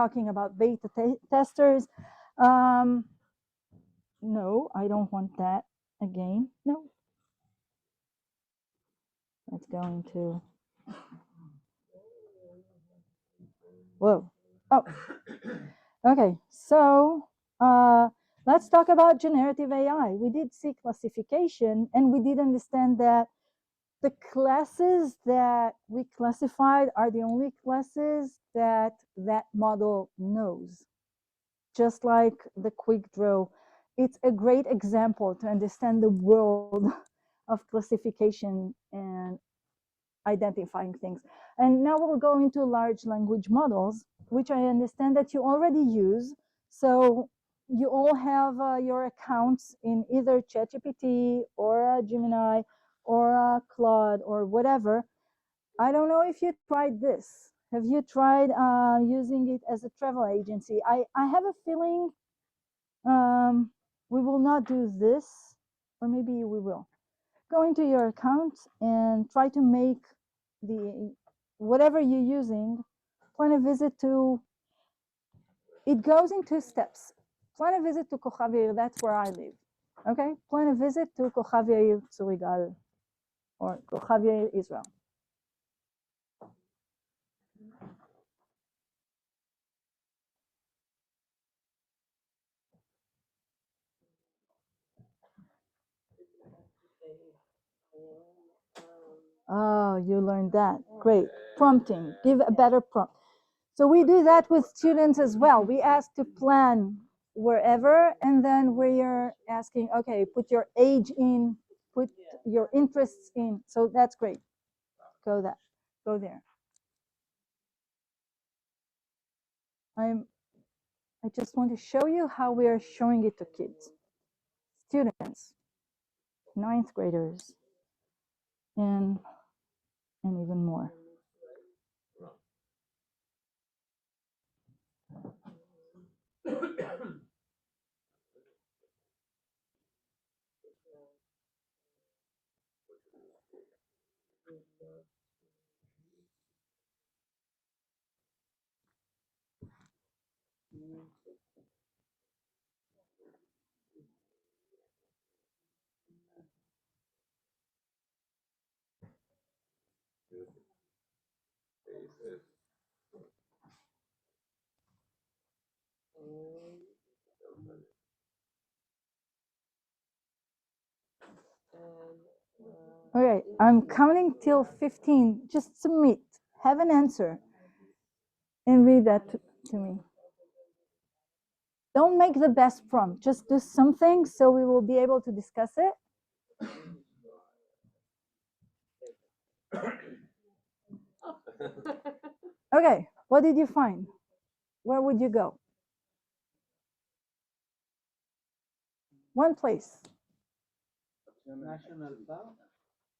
talking about beta testers. No, I don't want that again. No. Let's go into, whoa. Oh, okay. So let's talk about generative AI. We did see classification, and we did understand that the classes that we classified are the only classes that that model knows. Just like the quick draw, it's a great example to understand the world of classification and identifying things. And now we'll go into large language models, which I understand that you already use. So you all have your accounts in either ChatGPT or Gemini or Claude or whatever. I don't know if you tried this. Have you tried using it as a travel agency? I have a feeling we will not do this, or maybe we will. Go into your account and try to make the whatever you're using, plan a visit to, it goes in 2 steps. Plan a visit to Kochav Yair, that's where I live. Okay, plan a visit to Kochav Yair Tzurigal or Kochav Yair Israel. Oh, you learned that. Great. Prompting. Give a better prompt. So we do that with students as well. We ask to plan wherever, and then we are asking, okay, put your age in, put your interests in. So that's great. Go there. I just want to show you how we are showing it to kids, students, 9th graders, and even more. Okay, I'm counting till 15. Just submit, have an answer, and read that to me. Don't make the best prompt, just do something so we will be able to discuss it. Okay, what did you find? Where would you go? One place. National Park.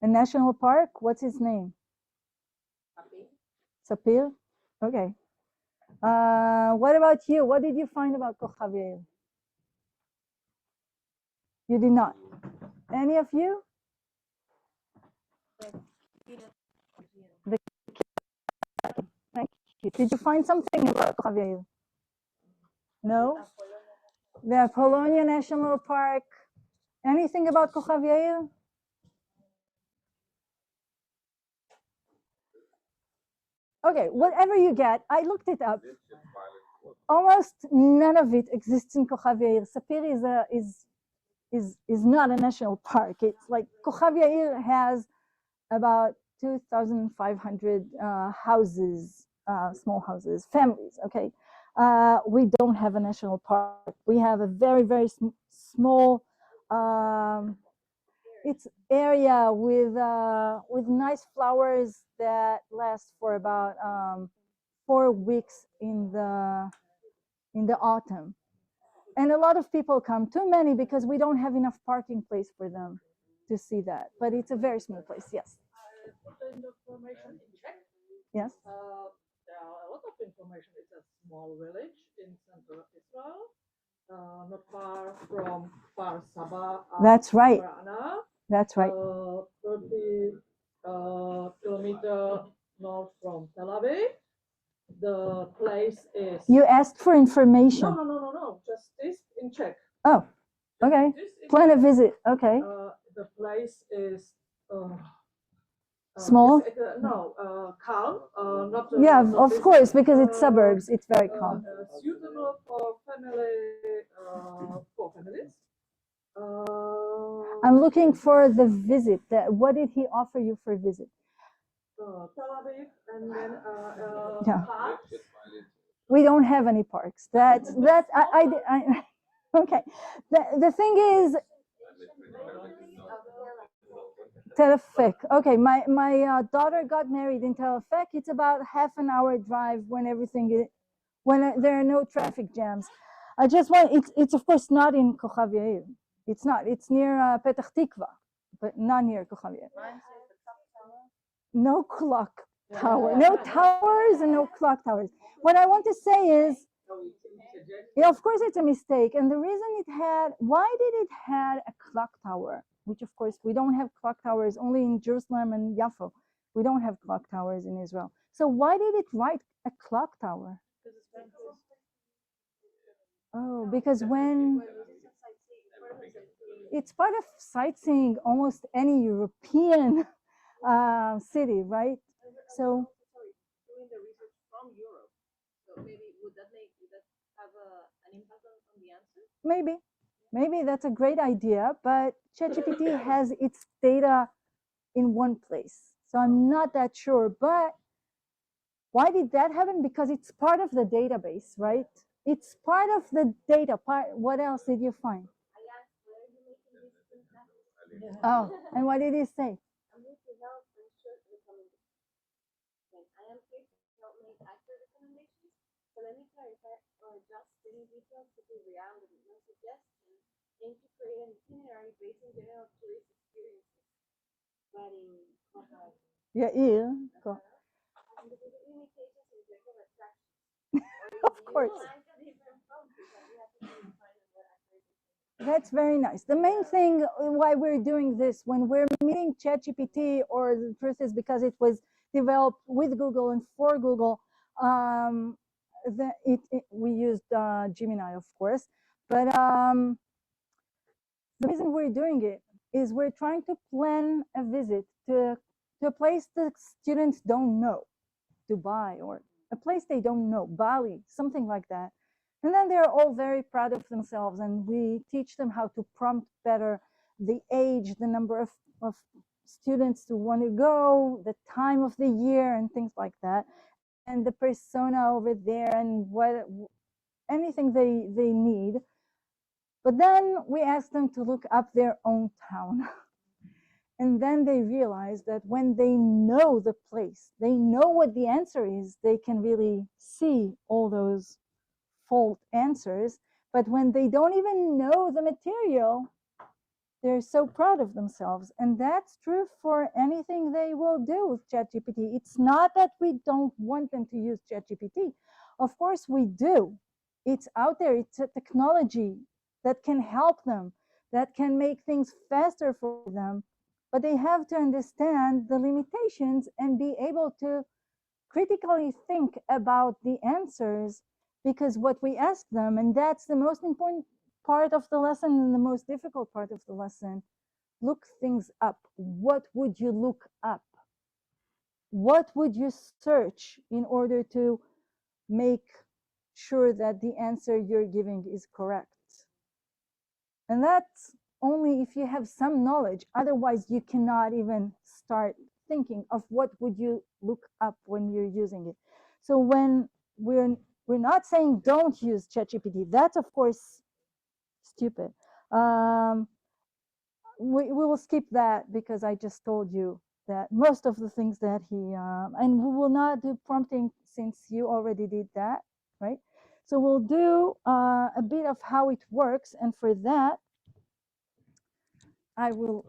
A national park? What's its name? Sapir? Okay. What about you? What did you find about Kochav Yair? You did not. Any of you? Thank you. Did you find something about Kochav Yair? No? The Apollonia National Park. Anything about Kochav Yair? Okay, whatever you get, I looked it up. Almost none of it exists in Kochav Yair. Sapir is not a national park. It's like Kochav Yair has about 2,500 houses, small houses, families. Okay, we don't have a national park. We have a very, very small it's area with nice flowers that last for about 4 weeks in the autumn, and a lot of people come. Too many because we don't have enough parking place for them to see that. But it's a very small place. Yes. Information in Czech. Yes. There are a lot of information. It's a small village in central Israel, not far from Kfar Saba. That's right. Rana, That's right. 30 kilometers north from Tel Aviv. the place is. You asked for information. No. Just this in Czech. Oh, okay. Plan a visit. Okay. The place is. Small? Calm. Not. Yeah, not of busy. course, because it's suburbs. It's very calm. Suitable for family. For families. I'm looking for the visit. What did he offer you for a visit? Tel Aviv and then Yeah. parks. We don't have any parks. That's that. I okay. The thing is, Tel Aviv. Okay, my daughter got married in Tel Aviv. It's about half an hour drive when everything is, when there are no traffic jams. I just want it's of course not in Kochav Yair. It's not. It's near Petach Tikva, but not near Kochav Yair. No clock tower, no towers, and no clock towers. What I want to say is, yeah, of course it's a mistake, and the reason it had, why did it had a clock tower? Which of course we don't have clock towers only in Jerusalem and Yaffo. We don't have clock towers in Israel. So why did it write a clock tower? Oh, because when it's part of sightseeing almost any European city, right? So doing the research from Europe. So maybe would that have an impact on the answer? Maybe that's a great idea, but ChatGPT has its data in one place. So I'm not that sure. But why did that happen? Because it's part of the database, right? It's part of the data. What else did you find? I asked, where are you making these things happen? Oh, and what did he say? I'm here to help and short recommendations. I am here to help make accurate recommendations. So let me clarify or adjust any details to the reality. No suggestion. Aim to create an itinerary based on general tourist experiences. But in Yeah, go. and the limitations in terms of attractions. Of course. That's very nice. The main thing why we're doing this when we're meeting ChatGPT, or the truth is because it was developed with Google and for Google, we used Gemini, of course. But the reason we're doing it is we're trying to plan a visit to a place the students don't know, Dubai, or a place they don't know, Bali, something like that. And then they're all very proud of themselves, and we teach them how to prompt better, the age, the number of students who want to go, the time of the year, and things like that, and the persona over there, and what anything they need. But then we ask them to look up their own town. And then they realize that when they know the place, they know what the answer is, they can really see all those fault answers. But when they don't even know the material, they're so proud of themselves. And that's true for anything they will do with ChatGPT. It's not that we don't want them to use ChatGPT. Of course we do. It's out there. It's a technology that can help them, that can make things faster for them. But they have to understand the limitations and be able to critically think about the answers, because what we ask them, and that's the most important part of the lesson and the most difficult part of the lesson, look things up. What would you look up? What would you search in order to make sure that the answer you're giving is correct? And that's only if you have some knowledge. Otherwise, you cannot even start thinking of what would you look up when you're using it. So when we're not saying don't use ChatGPT. That's of course stupid. We will skip that because I just told you that most of the things that he and we will not do prompting since you already did that, right? So we'll do a bit of how it works, and for that I will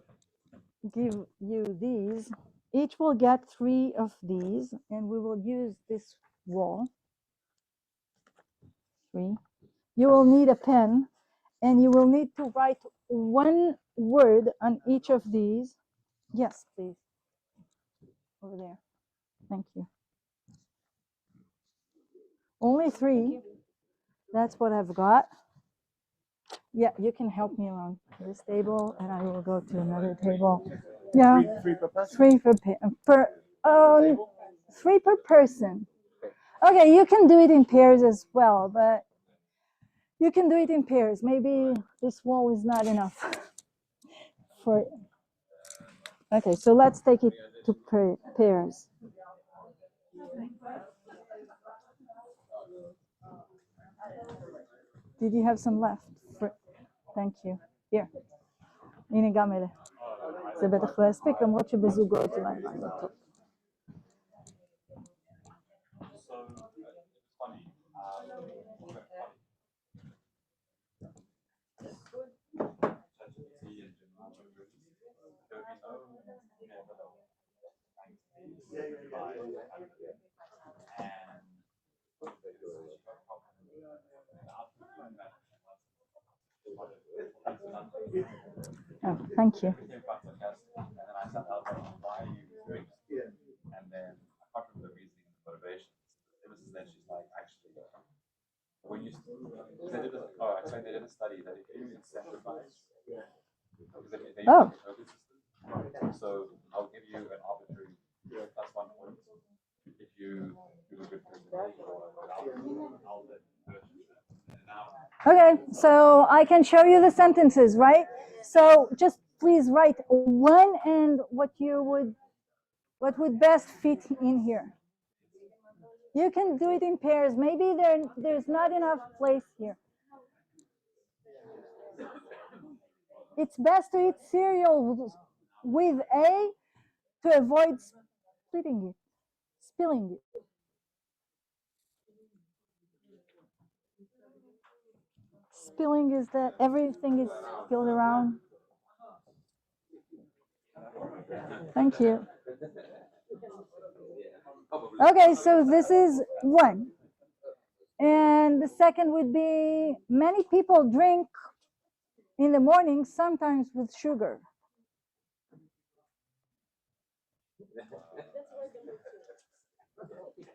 give you these. Each will get 3 of these, and we will use this wall. 3. You will need a pen, and you will need to write one word on each of these. Yes, please. Over there. Thank you. Only 3. That's what I've got. Yeah, you can help me around this table, and I will go to another table. Yeah, 3 per person? 3 3 per person. Okay, you can do it in pairs as well, but you can do it in pairs. Maybe this wall is not enough for. Okay, so let's take it to pairs. Did you have some left? Thank you. Here. הנה גם אלה. זה בטח לא יספיק, למרות שבזוגות אולי לא טוב. Oh, thank you. And then apart from the reasoning and the motivation, it was then she's like, actually, when you they did they did a study that if you incentivize, because they use Oh. the token system, so I'll give you an arbitrary +1 point if you do a good presentation. Okay, so I can show you the sentences, right? So just please write one and what would best fit in here. You can do it in pairs. Maybe there's not enough place here. It's best to eat cereal with A to avoid spilling it. Spilling is that everything is spilled around. Thank you. Okay, so this is 1. And the second would be, many people drink in the morning, sometimes with sugar.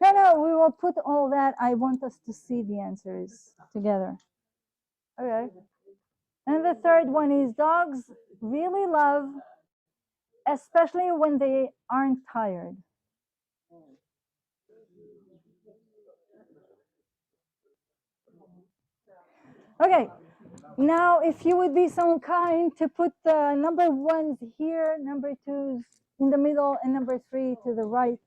No, we will put all that. I want us to see the answers together. Okay. And the third one is, dogs really love, especially when they aren't tired. Okay, now if you would be so kind to put the number 1s here, number 2s in the middle, and number 3 to the right.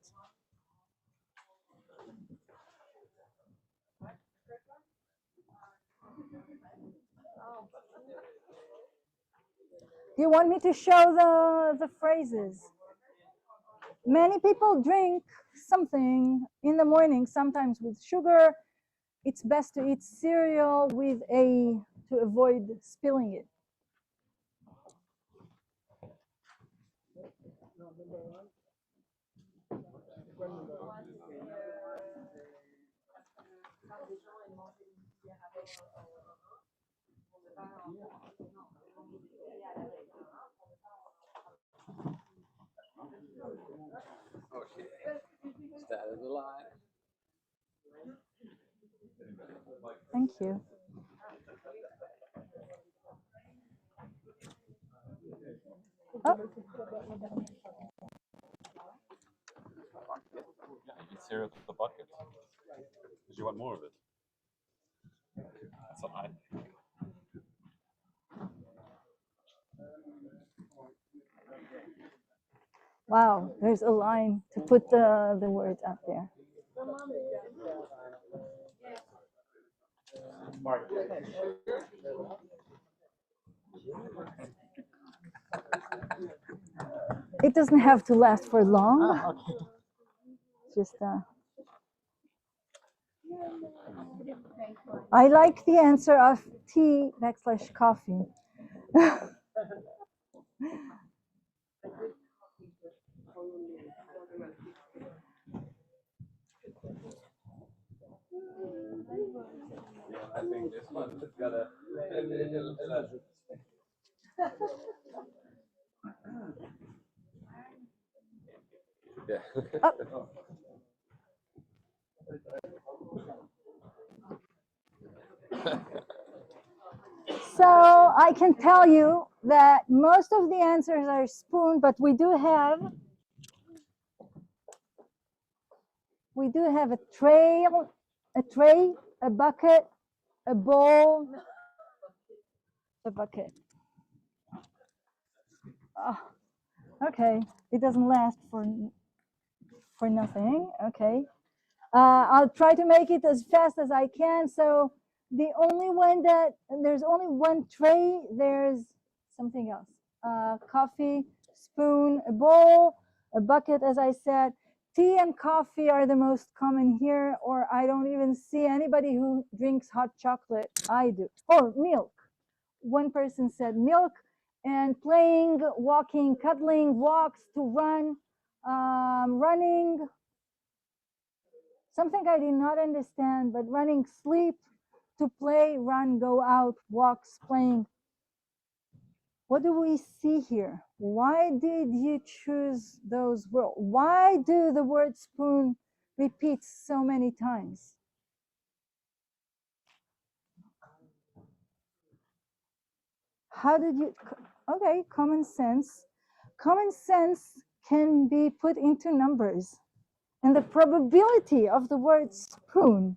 Do you want me to show the phrases? Many people drink something in the morning, sometimes with sugar. It's best to eat cereal with A to avoid spilling it. Okay. Started the line. Thank you. Oh. You eat cereal with the bucket because you want more of it. That's what I think. Wow, there's a line to put the words up there. It doesn't have to last for long. Okay. Just I like the answer of tea/coffee. I think this one has got a. Yeah. Oh. So I can tell you that most of the answers are spoon, but we do have a tray, a bucket, a bowl, a bucket. Oh, okay, it doesn't last for nothing. Okay, I'll try to make it as fast as I can. So the only one that there's only one tray. There's something else. Coffee, spoon, a bowl, a bucket. As I said, tea and coffee are the most common here. Or I don't even see anybody who drinks hot chocolate. I do. Or milk. One person said milk. And playing, walking, cuddling, walks, to run, running, something I did not understand, but running, sleep, to play, run, go out, walks, playing. What do we see here? Why did you choose those words? Why do the word spoon repeat so many times? How did you, okay, common sense. Common sense can be put into numbers. And the probability of the word spoon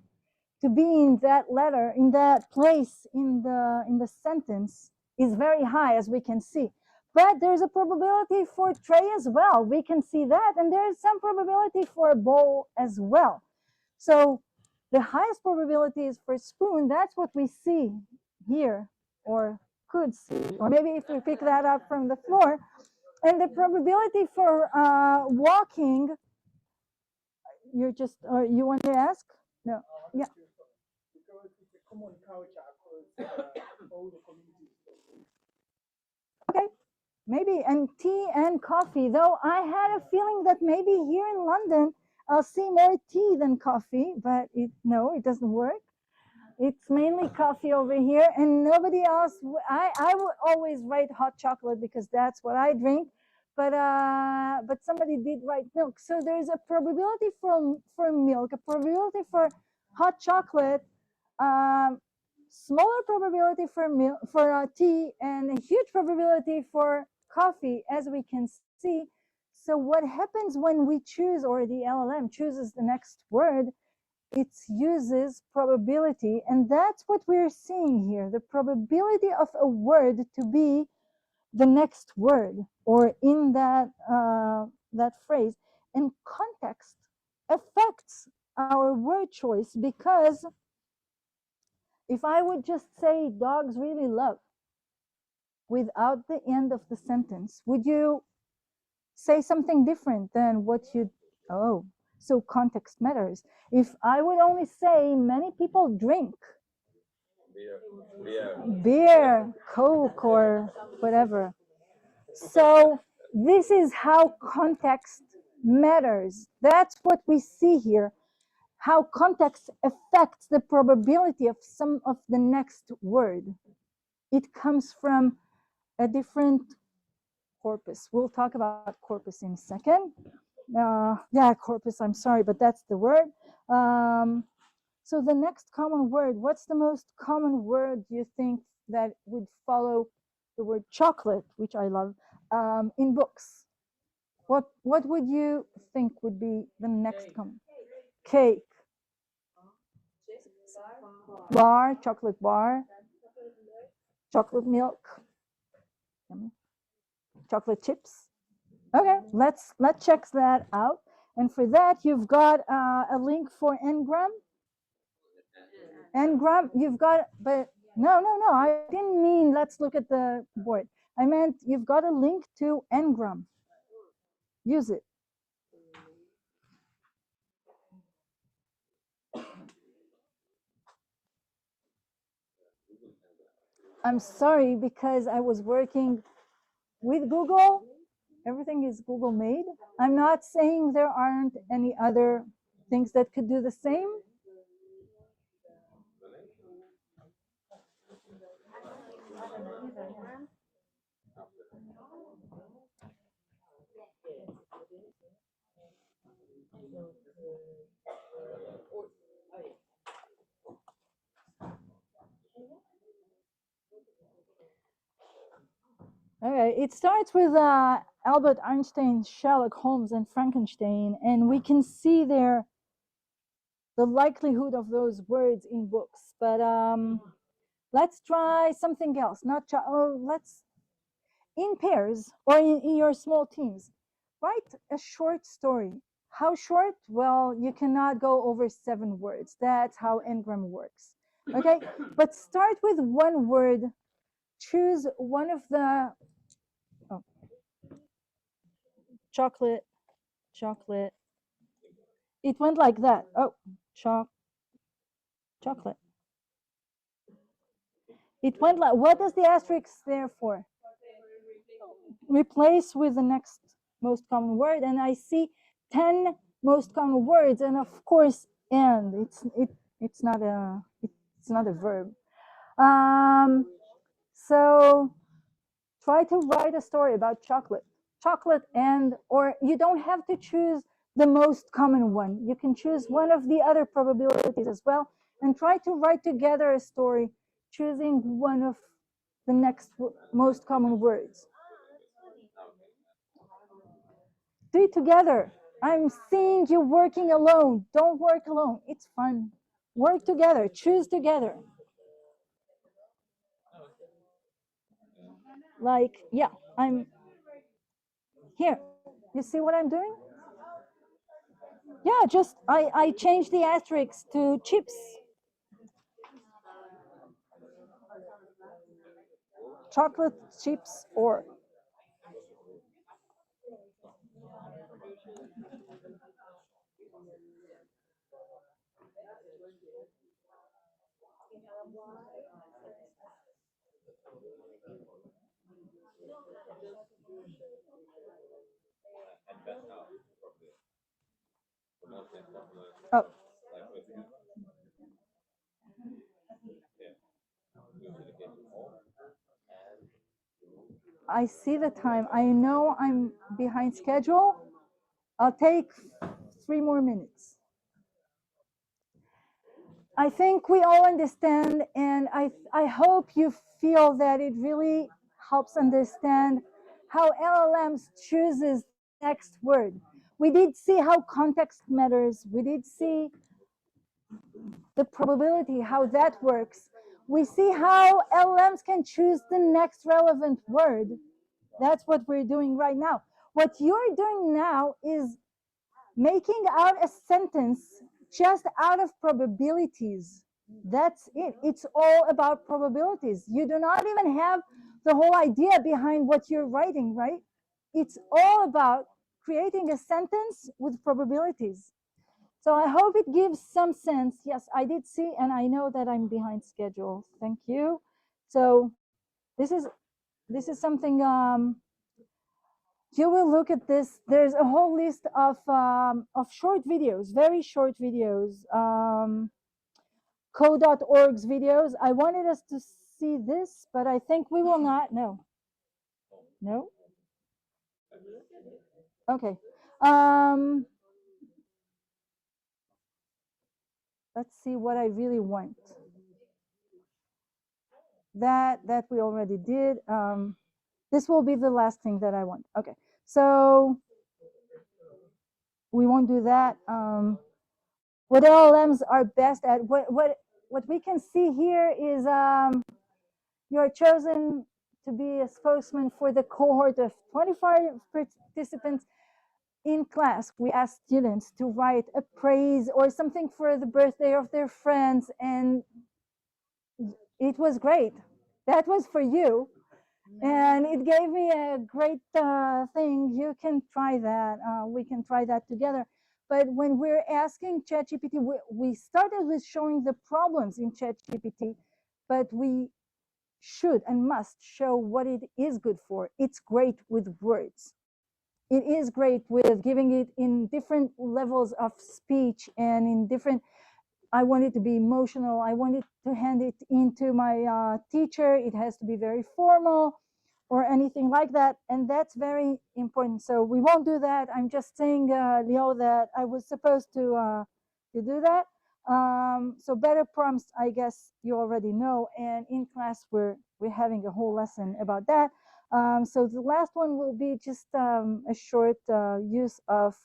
to be in that letter, in that place in the sentence is very high, as we can see. But there's a probability for tray as well. We can see that. And there is some probability for a bowl as well. So the highest probability is for spoon. That's what we see here, or could see. Or maybe if we pick that up from the floor. And the probability for walking, you're just, or you want to ask? No. Yeah. Because it's a common culture across all the communities. Okay, maybe. And tea and coffee, though I had a feeling that maybe here in London I'll see more tea than coffee, but no, it doesn't work. It's mainly coffee over here, and nobody else. I would always write hot chocolate because that's what I drink, but somebody did write milk. So there's a probability for milk, a probability for hot chocolate, smaller probability for milk, for tea, and a huge probability for coffee, as we can see. So what happens when we choose, or the LLM chooses the next word? It uses probability, and that's what we're seeing here, the probability of a word to be the next word, or in that that phrase. And context affects our word choice, because if I would just say dogs really love without the end of the sentence, would you say something different than what you, oh, so context matters. If I would only say many people drink beer, Coke, or whatever. So this is how context matters. That's what we see here, how context affects the probability of some of the next word. It comes from a different corpus. We'll talk about corpus in a second. Yeah, corpus, I'm sorry, but that's the word. So the next common word, what's the most common word you think that would follow the word chocolate, which I love, in books? What would you think would be the next common? Cake. Bar, chocolate bar. Chocolate milk. Chocolate chips. Okay, let's check that out. And for that, you've got a link for Ngram. Ngram, you've got, but no, I didn't mean let's look at the board. I meant you've got a link to Ngram. Use it. I'm sorry, because I was working with Google. Everything is Google made. I'm not saying there aren't any other things that could do the same. Okay, it starts with Albert Einstein, Sherlock Holmes, and Frankenstein, and we can see there the likelihood of those words in books. But let's try something else. Not let's in pairs or in your small teams. Write a short story. How short? Well, you cannot go over 7 words. That's how Ngram works. Okay, but start with 1 word. Choose one of the chocolate, chocolate. It went like that. Oh, chocolate. It went like, what is the asterisk there for? Replace with the next most common word, and I see 10 most common words, and of course, and it's not a verb. So try to write a story about chocolate, and or you don't have to choose the most common one. You can choose one of the other probabilities as well, and try to write together a story, choosing one of the next most common words. Do it together. I'm seeing you working alone. Don't work alone. It's fun. Work together. Choose together. Like, yeah, I'm here. You see what I'm doing? Yeah, just I changed the asterisk to chips. Chocolate chips or oh. I see the time. I know I'm behind schedule. I'll take 3 more minutes. I think we all understand, and I hope you feel that it really helps understand how LLMs chooses next word. We did see how context matters. We did see the probability, how that works. We see how LLMs can choose the next relevant word. That's what we're doing right now. What you're doing now is making out a sentence just out of probabilities. That's it. It's all about probabilities. You do not even have the whole idea behind what you're writing, right? It's all about creating a sentence with probabilities. So I hope it gives some sense. Yes, I did see, and I know that I'm behind schedule. Thank you. So this is something you will look at this. There's a whole list of short videos, very short videos, co.org's videos. I wanted us to see this, but I think we will not. No. Okay. Let's see what I really want. That we already did. This will be the last thing that I want. Okay. So we won't do that. What LLMs are best at? What we can see here is you are chosen to be a spokesman for the cohort of 25 participants in class. We asked students to write a praise or something for the birthday of their friends, and it was great. That was for you. And it gave me a great thing. You can try that. We can try that together. But when we're asking ChatGPT, we started with showing the problems in ChatGPT, but we should and must show what it is good for. It's great with words. It is great with giving it in different levels of speech and in different. I want it to be emotional. I want it to hand it into my teacher. It has to be very formal or anything like that. And that's very important. So we won't do that. I'm just saying, Leo, that I was supposed to do that. So better prompts, I guess you already know. And in class, we're having a whole lesson about that. So the last one will be just a short use of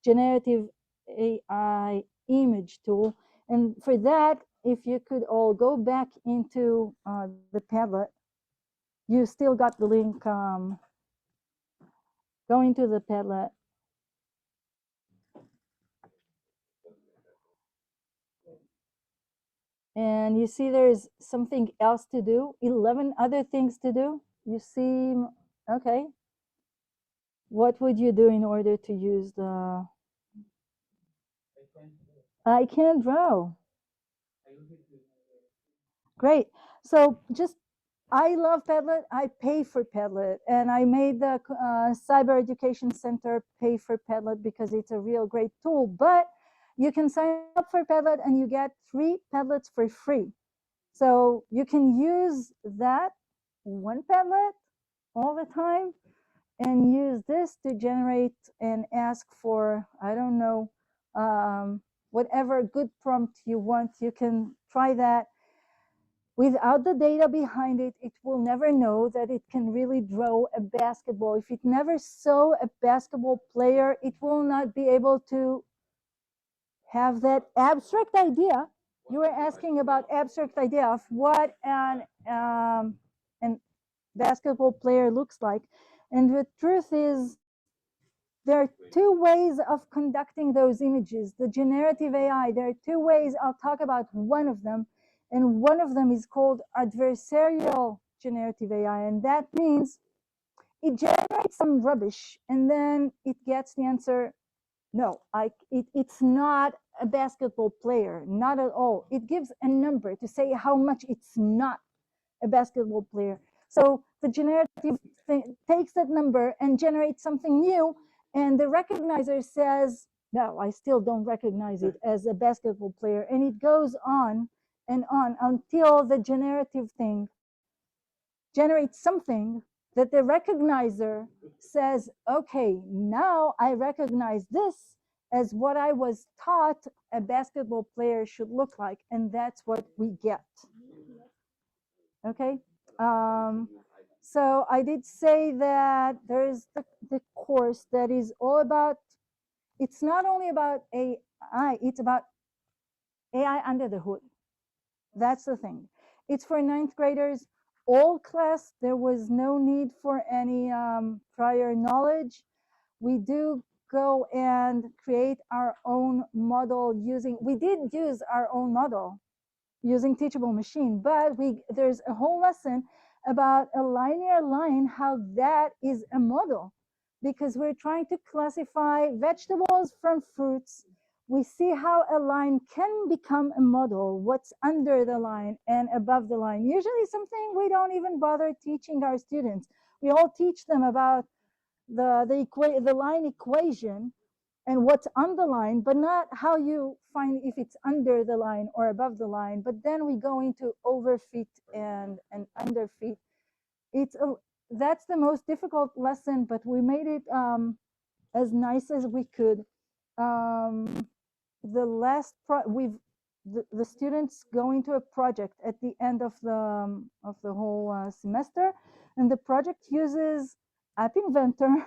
generative AI image tool. And for that, if you could all go back into the Padlet, you still got the link. Go into the Padlet. And you see there's something else to do, 11 other things to do. You see, okay. What would you do in order to use the I can draw? Great. So just, I love Padlet. I pay for Padlet, and I made the Cyber Education Center pay for Padlet because it's a real great tool. But you can sign up for Padlet and you get 3 Padlets for free. So you can use that one Padlet all the time and use this to generate and ask for, I don't know, whatever good prompt you want. You can try that. Without the data behind it, it will never know that it can really draw a basketball. If it never saw a basketball player, it will not be able to have that abstract idea. You were asking about abstract idea of what an basketball player looks like. And the truth is, there are 2 ways of conducting those images. The generative AI, there are 2 ways. I'll talk about one of them. And one of them is called adversarial generative AI. And that means it generates some rubbish and then it gets the answer, no, it's not a basketball player, not at all. It gives a number to say how much it's not a basketball player. So the generative thing takes that number and generates something new, and the recognizer says, no, I still don't recognize it as a basketball player. And it goes on and on until the generative thing generates something that the recognizer says, okay, now I recognize this as what I was taught a basketball player should look like. And that's what we get. Okay. So I did say that there is the course that is all about, it's not only about AI, it's about AI under the hood. That's the thing. It's for 9th graders, all class. There was no need for any prior knowledge. We do go and create our own model using, we did use our own model using Teachable Machine, but there's a whole lesson about a linear line, how that is a model, because we're trying to classify vegetables from fruits. We see how a line can become a model, what's under the line and above the line. Usually something we don't even bother teaching our students. We all teach them about the line equation and what's on the line, but not how you find if it's under the line or above the line. But then we go into overfit and underfit. That's the most difficult lesson, but we made it as nice as we could. The last the students go into a project at the end of the whole semester, and the project uses App Inventor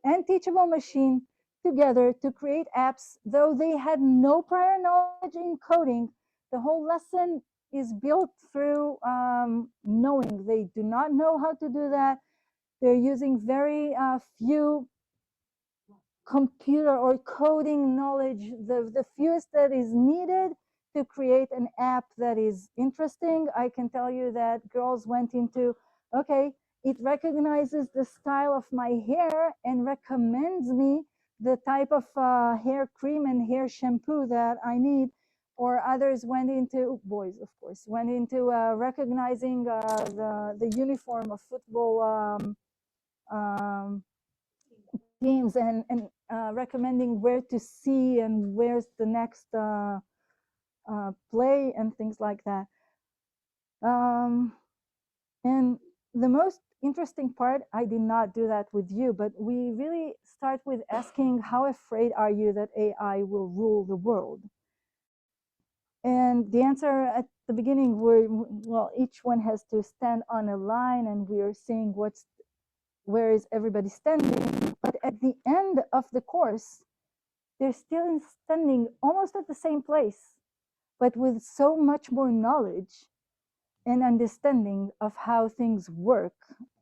and Teachable Machine together to create apps. Though they had no prior knowledge in coding, the whole lesson is built through knowing. They do not know how to do that. They're using very few computer or coding knowledge, the fewest that is needed to create an app that is interesting. I can tell you that girls went into, okay, it recognizes the style of my hair and recommends me the type of hair cream and hair shampoo that I need. Or others went into, boys of course, went into recognizing the uniform of football teams and recommending where to see and where's the next play and things like that. And the most interesting part, I did not do that with you, but we really start with asking, how afraid are you that AI will rule the world? And the answer at the beginning were, well, each one has to stand on a line, and we are seeing what's where is everybody standing, but at the end of the course, they're still standing almost at the same place, but with so much more knowledge and understanding of how things work